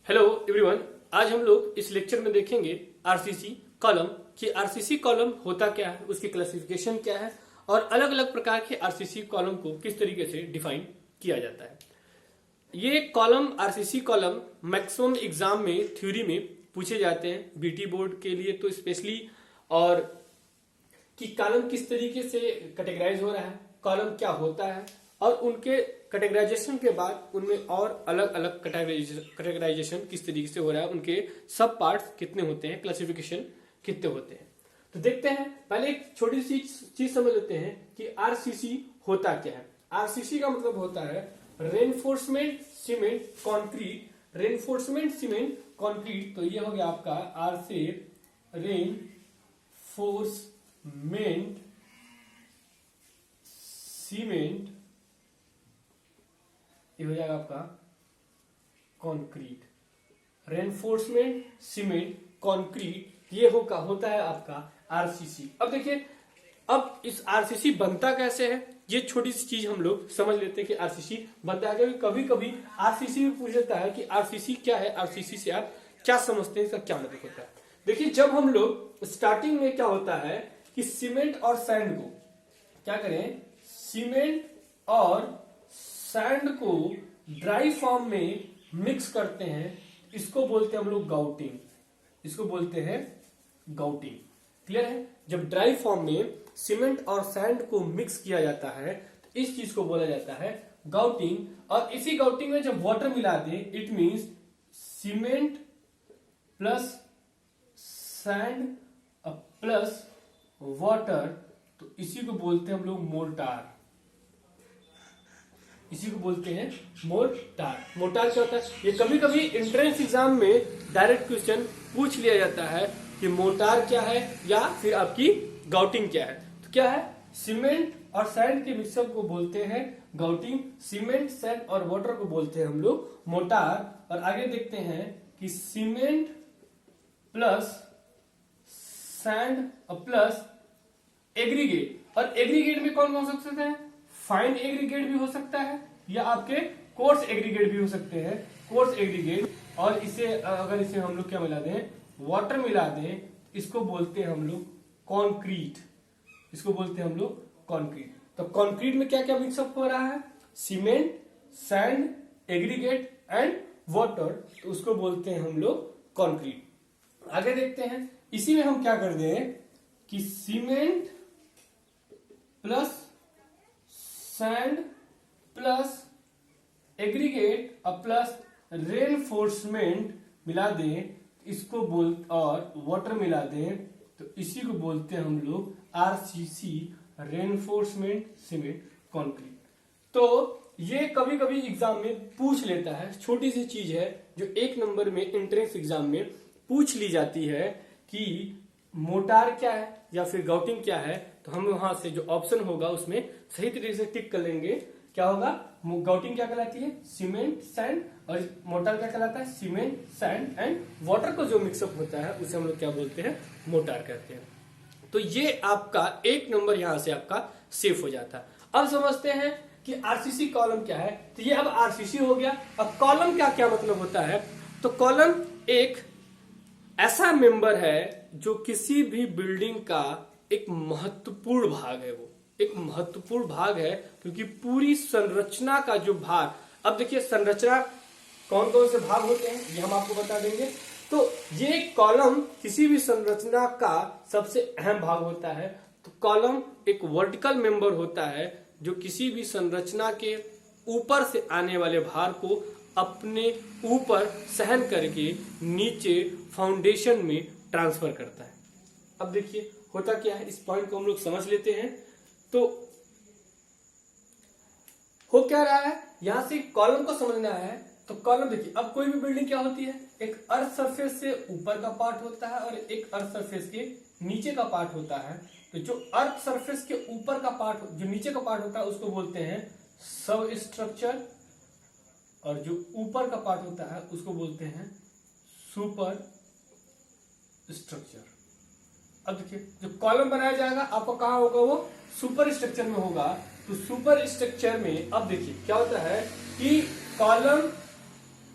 Hello everyone, आज हम लोग इस लेक्चर में देखेंगे आरसीसी कॉलम कि आरसीसी कॉलम होता क्या है, उसकी क्लासिफिकेशन क्या है और अलग अलग प्रकार के आरसीसी कॉलम को किस तरीके से डिफाइन किया जाता है। ये column RCC column maximum exam में थ्योरी में पूछे जाते हैं, बीटी बोर्ड के लिए तो स्पेशली, और कि कॉलम किस तरीके से कैटेगराइज हो रहा है, कॉलम क्या होता है और उनके कैटेगराइजेशन के बाद उनमें और अलग अलग कैटेगराइजेशन किस तरीके से हो रहा है, उनके सब पार्ट्स कितने होते हैं, क्लासिफिकेशन कितने होते हैं। तो देखते हैं, पहले एक छोटी सी चीज समझ लेते हैं कि आरसीसी होता क्या है। आरसीसी का मतलब होता है reinforcement cement concrete, reinforcement cement concrete. तो ये हो गया आपका आर से रेनफोर्समेंट सीमेंट, ये हो जाएगा आपका कंक्रीट, रेनफोर्समेंट सीमेंट कंक्रीट, ये होता है आपका आरसीसी। अब देखिए, अब इस आरसीसी बनता कैसे है, ये छोटी सी चीज हम लोग समझ लेते हैं कि आरसीसी बनता है। क्योंकि कभी कभी आरसीसी भी पूछ लेता है कि आरसीसी क्या है, आरसीसी से आप क्या समझते हैं, इसका क्या मतलब होता है। देखिए, जब हम लोग स्टार्टिंग में क्या होता है कि सीमेंट और सैंड को क्या करें, सीमेंट और सैंड को ड्राई फॉर्म में मिक्स करते हैं, इसको बोलते हैं हम लोग गाउटिंग, इसको बोलते हैं गाउटिंग। क्लियर है? जब ड्राई फॉर्म में सीमेंट और सैंड को मिक्स किया जाता है तो इस चीज को बोला जाता है गाउटिंग। और इसी गाउटिंग में जब वाटर मिला दे, it means cement plus sand plus water, तो इसी को बोलते हैं हम लोग मोर्टार, इसी को बोलते हैं मोर्टार। मोर्टार क्या होता है, ये कभी कभी एंट्रेंस एग्जाम में डायरेक्ट क्वेश्चन पूछ लिया जाता है कि मोर्टार क्या है या फिर आपकी गाउटिंग क्या है। तो क्या है, सीमेंट और सैंड के मिक्सअप को बोलते हैं गाउटिंग, सीमेंट सैंड और वाटर को बोलते हैं हम लोग मोर्टार। और आगे देखते हैं कि cement plus sand plus aggregate, और एग्रीगेट में कौन कौन सकते हैं, फाइन एग्रीगेट भी हो सकता है या आपके कोर्स एग्रीगेट भी हो सकते हैं, कोर्स एग्रीगेट। और इसे अगर इसे हम लोग क्या मिला दें, वाटर मिला दें, इसको बोलते हैं हम लोग कंक्रीट, इसको बोलते हैं हम लोग कंक्रीट। तो कंक्रीट में क्या क्या मिक्सअप हो रहा है, cement sand aggregate and water, तो उसको बोलते हैं हम लोग कंक्रीट। आगे देखते हैं, इसी में हम क्या कर दें कि cement plus sand plus aggregate plus reinforcement मिला दें, इसको और वाटर मिला दें, तो इसी को बोलते हैं हम लोग आरसीसी, रेनफोर्समेंट सीमेंट कंक्रीट। तो ये कभी कभी एग्जाम में पूछ लेता है, छोटी सी चीज है जो एक नंबर में एंट्रेंस एग्जाम में पूछ ली जाती है कि मोर्टार क्या है या फिर गाउटिंग क्या है। तो हम वहां से जो ऑप्शन होगा उसमें सही तरीके से टिक कर लेंगे। क्या होगा, गाउटिंग क्या कहलाती है, सीमेंट सैंड, और मोर्टार क्या कहलाता है, सीमेंट सैंड एंड वाटर को जो मिक्सअप होता है उसे हम लोग क्या बोलते हैं, मोर्टार कहते हैं। तो ये आपका एक नंबर यहां से आपका सेफ हो जाता है। अब समझते हैं कि आरसीसी कॉलम क्या है। तो ये अब आरसीसी हो गया। अब कॉलम का क्या मतलब होता है, तो कॉलम एक ऐसा मेंबर है जो किसी भी बिल्डिंग का एक महत्वपूर्ण भाग है, वो एक महत्वपूर्ण भाग है क्योंकि पूरी संरचना का जो भाग, अब देखिए संरचना कौन कौन से भाग होते हैं ये हम आपको बता देंगे। तो ये कॉलम किसी भी संरचना का सबसे अहम भाग होता है। तो कॉलम एक वर्टिकल मेंबर होता है जो किसी भी संरचना के ऊपर से आने वाले भार को अपने ऊपर सहन करके नीचे फाउंडेशन में ट्रांसफर करता है। अब देखिए होता क्या है, इस पॉइंट को हम लोग समझ लेते हैं। तो हो क्या रहा है, यहां से कॉलम को समझना है। तो कॉलम देखिए, अब कोई भी बिल्डिंग क्या होती है, एक अर्थ सरफेस से ऊपर का पार्ट होता है और एक अर्थ सरफेस के नीचे का पार्ट होता है। तो जो अर्थ सरफेस के ऊपर का पार्ट, जो नीचे का पार्ट होता है उसको बोलते हैं सब स्ट्रक्चर, और जो ऊपर का पार्ट होता है उसको बोलते हैं सुपर स्ट्रक्चर। अब देखिए, जो कॉलम बनाया जाएगा आपको कहां होगा, वो सुपर स्ट्रक्चर में होगा। तो सुपर स्ट्रक्चर में अब देखिए क्या होता है कि कॉलम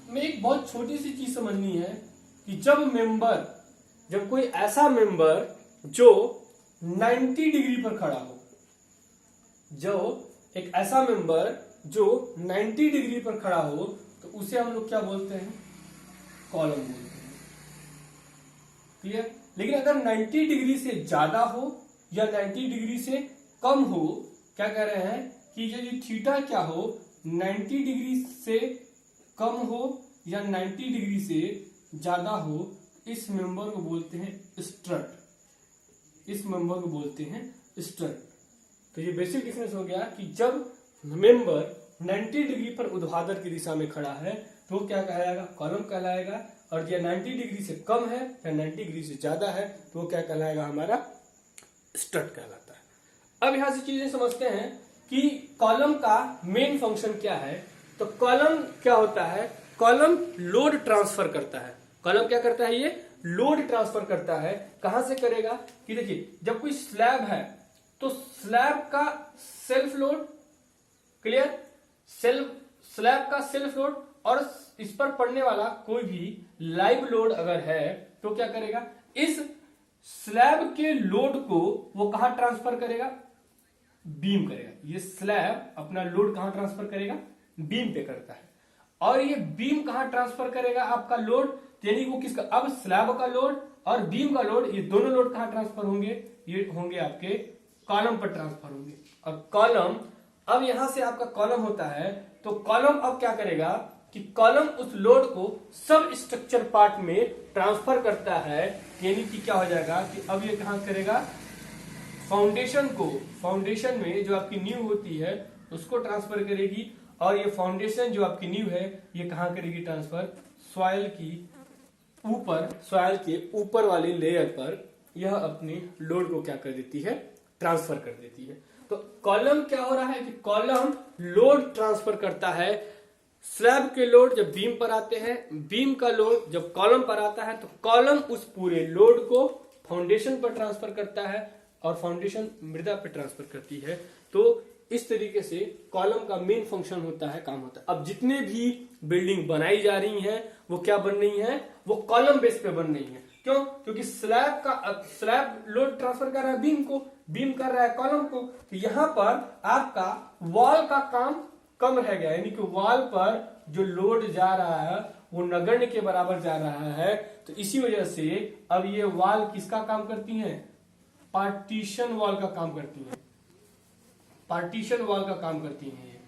में एक एक बहुत छोटी सी चीज समझनी है कि जब कोई ऐसा मेंबर जो 90 डिग्री पर खड़ा हो, जो एक ऐसा मेंबर जो 90 डिग्री पर खड़ा हो, तो उसे हम लोग क्या बोलते हैं? कॉलम बोलते हैं। क्लियर? लेकिन अगर 90 डिग्री से ज्यादा हो या 90 डिग्री से कम हो, क्या कह रहे हैं कि ये थीटा क्या हो, 90 डिग्री से कम हो या 90 डिग्री से ज्यादा हो, इस मेंबर को बोलते हैं स्ट्रट। इस मेंबर को बोलते हैं स्ट्रट। तो ये बेसिक डिफरेंस हो गया कि जब मेंबर 90 डिग्री पर ऊर्ध्वाधर की दिशा में खड़ा है तो क्या कहलाएगा? कॉलम कहलाएगा। और यह 90 डिग्री से कम है या 90 डिग्री से ज्यादा है तो वो क्या कहलाएगा? हमारा स्ट्रट कहलाता है। अब यहां से चीजें समझते हैं कि कॉलम का मेन फंक्शन क्या है। तो कॉलम क्या होता है? कॉलम लोड ट्रांसफर करता है। कॉलम क्या करता है? ये लोड ट्रांसफर करता है। कहां से करेगा? कि देखिए, जब कोई स्लैब है तो स्लैब का सेल्फ लोड, क्लियर, स्लैब का सेल्फ लोड और इस पर पड़ने वाला कोई भी लाइव लोड अगर है तो क्या करेगा? इस स्लैब के लोड को वो कहां ट्रांसफर करेगा? बीम करेगा। ये स्लैब अपना लोड कहां ट्रांसफर करेगा? बीम पे करता है। और ये बीम कहां ट्रांसफर करेगा आपका लोड? यानी वो किसका? अब स्लैब का लोड और बीम का लोड, ये दोनों लोड कहां ट्रांसफर होंगे? ये होंगे आपके कॉलम पर ट्रांसफर होंगे। और कॉलम, अब यहां से आपका कॉलम होता है तो कॉलम अब क्या करेगा कि कॉलम उस लोड को सब स्ट्रक्चर पार्ट में ट्रांसफर करता है। यानी कि क्या हो जाएगा कि अब ये कहां करेगा? फाउंडेशन को, फाउंडेशन में जो आपकी नींव होती है उसको ट्रांसफर करेगी। और ये फाउंडेशन जो आपकी नींव है ये कहां करेगी ट्रांसफर? सॉइल की ऊपर, सॉइल के ऊपर वाली लेयर पर यह अपने लोड को क्या कर देती है? ट्रांसफर कर देती है। तो कॉलम क्या हो रहा है कि कॉलम लोड ट्रांसफर करता है। स्लैब के लोड जब बीम पर आते हैं, बीम का लोड जब कॉलम पर आता है तो कॉलम उस पूरे लोड को फाउंडेशन पर ट्रांसफर करता है और फाउंडेशन मृदा पर ट्रांसफर करती है। तो इस तरीके से कॉलम का मेन फंक्शन होता है, काम होता है। अब जितने भी बिल्डिंग बनाई जा रही हैं वो क्या बन रही हैं? वो कॉलम बेस पे बन रही हैं। क्यों? क्योंकि स्लैब लोड ट्रांसफर कर रहा है बीम को, बीम कर रहा है कॉलम को। तो यहां पर आपका वॉल का काम कम रह गया, यानी कि वॉल पर जो लोड जा रहा है वो नगण्य के बराबर जा रहा है। तो इसी वजह से अब ये वॉल किसका काम करती हैं? पार्टीशन वॉल का काम करती हैं। पार्टीशन वॉल का काम करती हैं,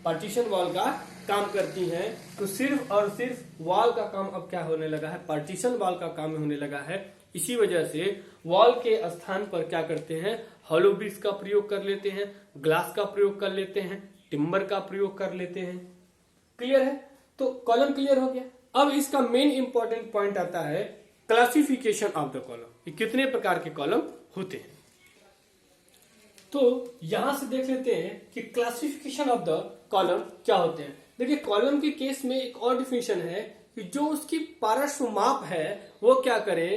पार्टीशन वॉल का काम करती हैं। तो सिर्फ और सिर्फ वॉल का काम अब क्या होने लगा है? पार्टीशन वॉल का काम होने लगा है। इसी वजह से वॉल के स्थान पर क्या करते हैं? हॉलो ब्रिक्स का प्रयोग कर लेते हैं, ग्लास का प्रयोग कर लेते हैं, टिम्बर का प्रयोग कर लेते हैं। क्लियर है? तो कॉलम क्लियर हो गया। अब इसका मेन इंपॉर्टेंट पॉइंट आता है क्लासिफिकेशन ऑफ द कॉलम। ये कितने प्रकार के कॉलम होते हैं? तो यहां से देख लेते हैं कि क्लासिफिकेशन ऑफ द कॉलम क्या होते हैं। देखिए, कॉलम के केस में एक और डिफिनेशन है कि जो उसकी पार्श्व माप है वो क्या करे?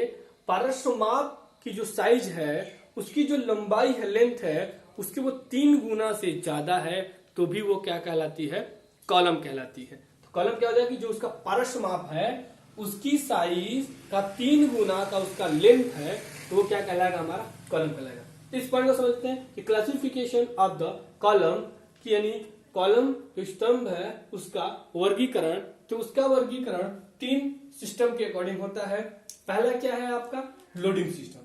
पार्श्व माप की जो साइज है, उसकी जो लंबाई है, लेंथ है, उसके वो 3 गुना से ज्यादा है तो भी वो क्या कहलाती है? कॉलम कहलाती है। तो कॉलम क्या हो जाएगा कि जो उसका पार्श्व माप है उसकी साइज का 3 गुना का उसका लेंथ है तो वो क्या कहलाएगा? हमारा कॉलम कहलाएगा। इस पॉइंट को समझते हैं कि क्लासिफिकेशन ऑफ द कॉलम की, यानी कॉलम जो स्तंभ है उसका वर्गीकरण। तो उसका वर्गीकरण 3 सिस्टम के अकॉर्डिंग होता है। पहला क्या है आपका? Loading system.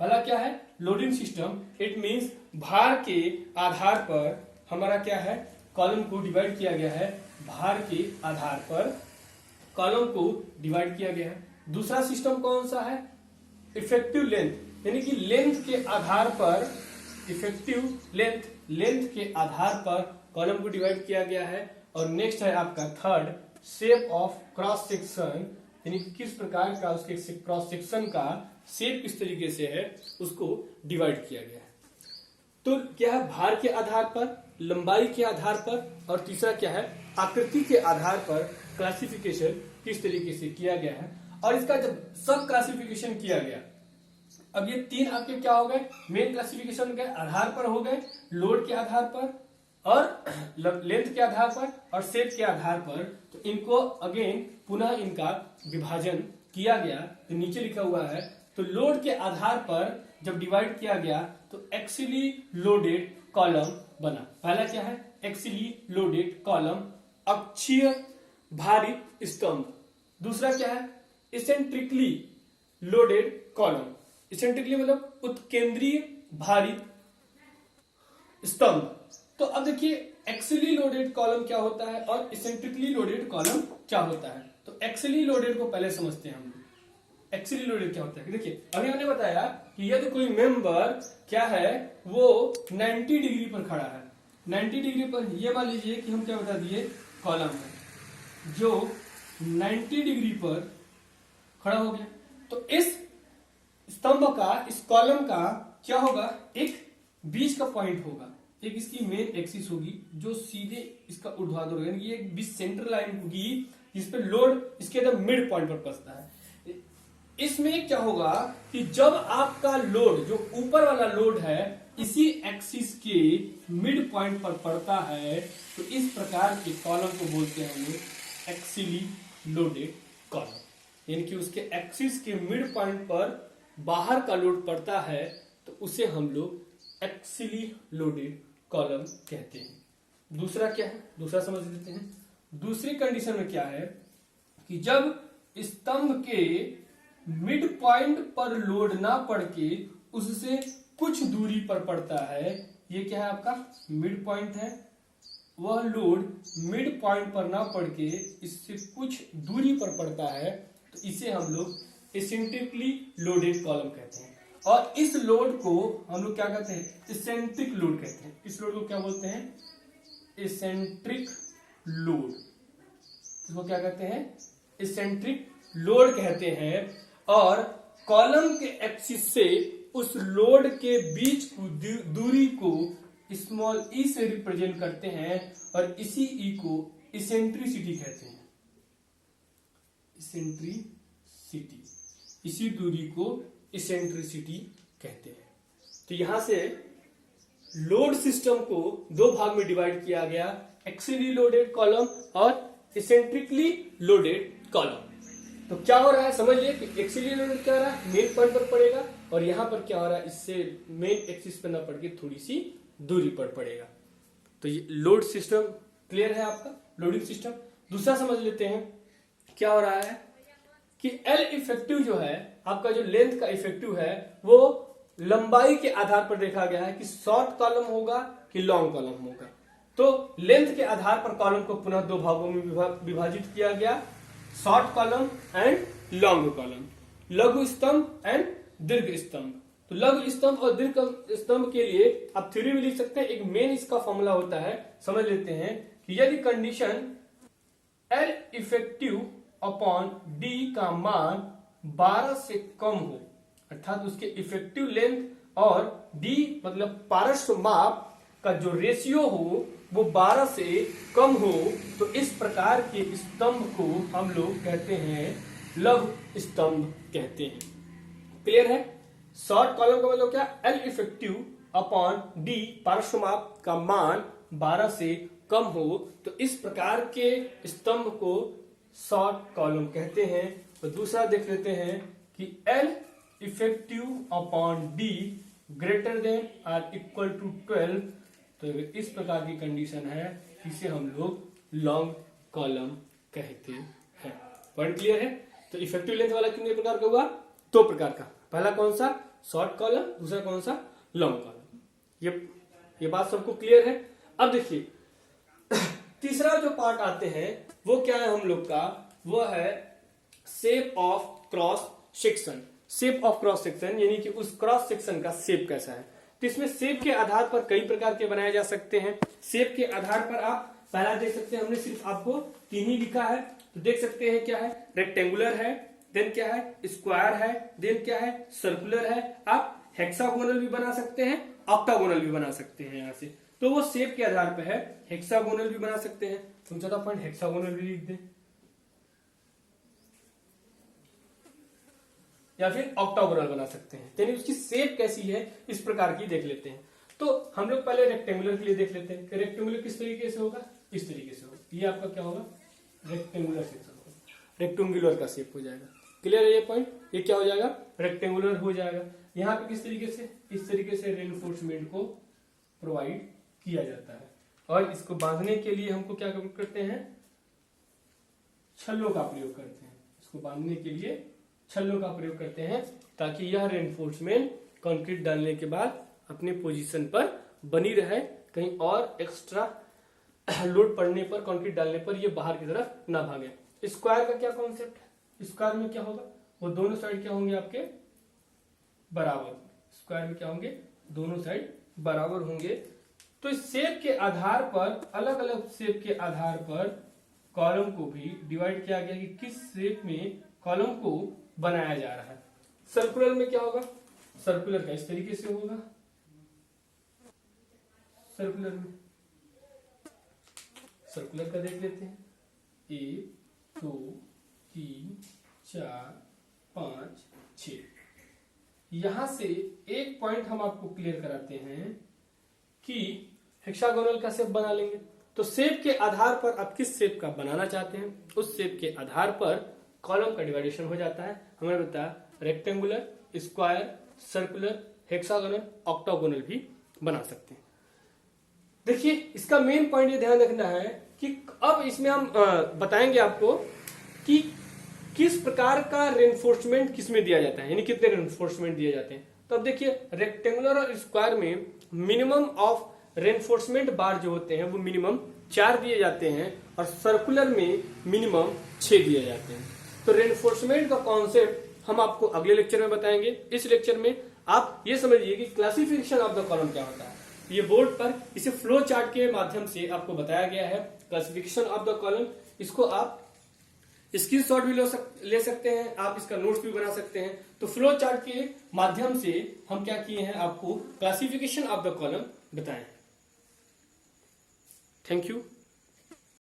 पहला क्या है? Loading system. इट मींस भार के आधार पर हमारा क्या है? कॉलम को डिवाइड किया गया है। भार के आधार पर कॉलम को डिवाइड किया गया है। दूसरा सिस्टम कौन सा है? इफेक्टिव लेंथ, यानी कि लेंथ के आधार पर, इफेक्टिव लेंथ के आधार पर कॉलम को डिवाइड किया गया है। और नेक्स्ट है आपका third, shape of cross section, यानी किस प्रकार का उसके क्रॉस सेक्शन का शेप किस तरीके से है उसको डिवाइड किया गया है। तो क्या है? भार के आधार पर, लंबाई के आधार पर, और तीसरा क्या है? आकृति के आधार पर क्लासिफिकेशन किस तरीके से किया गया है। और इसका जब सब क्लासिफिकेशन किया गया, अब ये 3 आपके क्या हो गए? मेन क्लासिफिकेशन के आधार पर हो गए, लोड के आधार पर, और लेंथ के आधार पर और शेप के आधार पर, तो इनको अगेन पुनः इनका विभाजन किया गया। तो नीचे लिखा हुआ है, तो लोड के आधार पर जब डिवाइड किया गया तो एक्सियली लोडेड कॉलम बना। पहला क्या है? एक्सियली लोडेड कॉलम, अक्षीय भारित स्तंभ। दूसरा क्या है? Eccentrically loaded column. इसेंट्रिकली मतलब उत्केंद्रीय भारित स्तंभ। तो अब देखिए एक्सियली लोडेड कॉलम क्या होता है और इसेंट्रिकली लोडेड कॉलम क्या होता है। तो एक्सियली लोडेड को पहले समझते हैं हम लोग। एक्सियली लोडेड क्या होता है? देखिए अभी हमने बताया कि यदि कोई मेंबर क्या है वो 90 डिग्री पर खड़ा है, 90 डिग्री पर, ये मान लीजिए कि हम क्या बता दिए, कॉलम है जो 90 डिग्री पर खड़ा हो गया। तो इस स्तंभ का, इस कॉलम का क्या होगा, एक बीच का पॉइंट होगा, एक इसकी मेन एक्सिस होगी जो सीधे इसका ऊर्ध्वाधर होगा, यानी ये एक बीच सेंटर लाइन होगी जिस पे लोड इसके अंदर मिड पॉइंट पर पड़ता है। इसमें क्या होगा कि जब आपका लोड, जो ऊपर वाला लोड है, इसी एक्सिस के मिड पॉइंट पर पड़ता है, तो इस प्रकार के कॉलम को बोलते हैं हम लोग एक्सियली लोडेड कॉलम। यानी कि उसके एक्सिस के मिड पॉइंट पर बाहर का लोड पड़ता है तो उसे हम लोग एक्सियली लोडेड कॉलम कहते हैं। दूसरा क्या है, दूसरा समझ लेते हैं। दूसरी कंडीशन में क्या है कि जब स्तंभ के मिड पॉइंट पर लोड ना पड़ के उससे कुछ दूरी पर पड़ता है, ये क्या है आपका मिड पॉइंट है, वह लोड मिड पॉइंट पर ना पड़ के इससे कुछ दूरी पर पड़ता है, तो इसे हम लोग इसेंट्रिकली लोडेड कॉलम कहते हैं। और इस लोड को हम लोग क्या कहते हैं, इसेंट्रिक लोड कहते हैं। इस लोड को क्या बोलते हैं, इसेंट्रिक लोड। इसको क्या कहते हैं, इसेंट्रिक लोड कहते हैं। और कॉलम के एक्सिस से उस लोड के बीच की दूरी को स्मॉल ई से रिप्रेजेंट करते हैं और इसी ई को इसेंट्रिसिटी कहते हैं। इसेंट्रिसिटी, इसी दूरी को इसेंट्रिसिटी कहते हैं। तो यहां से लोड सिस्टम को दो भाग में डिवाइड किया गया, एक्सियली लोडेड कॉलम और इसेंट्रिकली लोडेड कॉलम। तो क्या हो रहा है समझ लिए कि एक्सियली लोडेड क्या हो रहा है, मेन पॉइंट पर पड़ेगा, और यहां पर क्या हो रहा है, इससे मेन एक्सिस पर ना पड़ के थोड़ी सी दूरी पर पड़ेगा। तो ये लोड सिस्टम क्लियर है आपका, लोडिंग सिस्टम। दूसरा समझ लेते हैं क्या हो रहा है कि एल इफेक्टिव जो है आपका, जो लेंथ का इफेक्टिव है वो लंबाई के आधार पर देखा गया है कि शॉर्ट कॉलम होगा कि लॉन्ग कॉलम होगा। तो लेंथ के आधार पर कॉलम को पुनः दो भागों में विभाजित किया गया, short column and long column, लघु स्तंभ एंड दीर्घ स्तंभ। तो लघु स्तंभ और दीर्घ स्तंभ के लिए आप थ्योरी में लिख सकते हैं, एक मेन इसका फॉर्मूला होता है, समझ लेते हैं कि यदि condition L effective upon D का मान 12 से कम हो, अर्थात उसके इफेक्टिव लेंथ और डी मतलब पार्श्व माप का जो रेशियो हो वो 12 से कम हो, तो इस प्रकार के स्तंभ को हम लोग कहते हैं लघु स्तंभ कहते हैं। क्लियर है? शॉर्ट कॉलम का मतलब क्या, एल इफेक्टिव अपॉन डी पार्श्व माप का मान 12 से कम हो, तो इस प्रकार के स्तंभ को शॉर्ट कॉलम कहते हैं। तो दूसरा देख लेते हैं कि L effective upon D greater than or equal to 12, तो इस प्रकार की कंडीशन है, इसे हम लोग लॉन्ग कॉलम कहते हैं। पॉइंट क्लियर है? तो इफेक्टिव लेंथ वाला कितने प्रकार का हुआ, दो प्रकार का, पहला कौन सा शॉर्ट कॉलम, दूसरा कौन सा लॉन्ग कॉलम। ये बात सबको क्लियर है? अब देखिए तीसरा जो पार्ट आते हैं वो क्या है हम लोग का, वो है shape of cross section. Shape of cross section यानी कि उस क्रॉस सेक्शन का शेप कैसा है। तो इसमें शेप के आधार पर कई प्रकार के बनाए जा सकते हैं। शेप के आधार पर आप पहला देख सकते हैं, हमने सिर्फ आपको तीन ही लिखा है, तो देख सकते हैं क्या है, रेक्टेंगुलर है, देन क्या है स्क्वायर है, देन क्या है सर्कुलर है। आप हेक्सागोनल भी बना सकते हैं, ऑक्टागोनल भी बना सकते हैं। यहाँ से तो वो शेप के आधार पर है, हेक्सागोनल भी बना सकते हैं, तुम चौथा पॉइंट हेक्सागोनल भी लिख दें, या फिर ऑक्टागोनल बना सकते हैं। यानी उसकी शेप कैसी है इस प्रकार की देख लेते हैं। तो हम लोग पहले रेक्टेंगुलर के लिए देख लेते हैं कि रेक्टेंगुलर किस तरीके से होगा, इस तरीके से होगा। ये आपका क्या होगा, रेक्टेंगुलर सेक्शन होगा, रेक्टेंगुलर का शेप हो जाएगा। क्लियर है ये पॉइंट, ये क्या हो जाएगा, रेक्टेंगुलर हो जाएगा। यहाँ पे किस तरीके से, इस तरीके से रेनफोर्समेंट को प्रोवाइड किया जाता है। और इसको बांधने के लिए हमको क्या करते हैं, छल्लों का प्रयोग करते हैं। इसको बांधने के लिए छल्लों का प्रयोग करते हैं ताकि यह रेनफोर्समेंट कंक्रीट डालने के बाद अपने पोजीशन पर बनी रहे, कहीं और एक्स्ट्रा लोड पड़ने पर, कंक्रीट डालने पर ये बाहर की तरफ ना भागे। स्क्वायर का क्या कॉन्सेप्ट है, स्क्वायर में क्या होगा, वो दोनों साइड क्या होंगे आपके बराबर। स्क्वायर में क्या होंगे, दोनों साइड बराबर होंगे। तो इस शेप के आधार पर, अलग अलग शेप के आधार पर कॉलम को भी डिवाइड किया गया कि किस शेप में कॉलम को बनाया जा रहा है। सर्कुलर में क्या होगा, सर्कुलर का इस तरीके से होगा। सर्कुलर में, सर्कुलर का देख लेते हैं, 1 2 3 4 5 6। यहां से एक पॉइंट हम आपको क्लियर कराते हैं कि हेक्सागोनल का शेप बना लेंगे। तो शेप के आधार पर आप किस शेप का बनाना चाहते हैं, उस शेप के आधार पर कॉलम का डिवाइडेशन हो जाता है। हमने बताया rectangular, square, circular, hexagonal, octagonal भी बना सकते हैं। देखिए इसका मेन पॉइंट ये ध्यान रखना है कि अब इसमें हम बताएंगे आपको कि किस प्रकार का रेनफोर्समेंट किस में दिया जाता है, यानी कितने रेनफोर्समेंट दिए जाते हैं। तो अब देखिए रेक्टेंगुलर और स्क्वायर में मिनिमम ऑफ रेनफोर्समेंट बार जो होते हैं वो मिनिमम 4 दिए जाते हैं और सर्कुलर में मिनिमम 6 दिए जाते हैं। तो रेनफोर्समेंट का कॉन्सेप्ट हम आपको अगले लेक्चर में बताएंगे। इस लेक्चर में आप ये समझिए कि क्लासिफिकेशन ऑफ द कॉलम क्या होता है। ये बोर्ड पर इसे फ्लो चार्ट के माध्यम से आपको बताया गया है, क्लासिफिकेशन ऑफ द कॉलम। इसको आप स्क्रीनशॉट भी ले सकते हैं, आप इसका नोट्स भी बना सकते हैं। तो फ्लो चार्ट के माध्यम से हम क्या किए हैं, आपको क्लासिफिकेशन ऑफ द कॉलम बताएं। Thank you.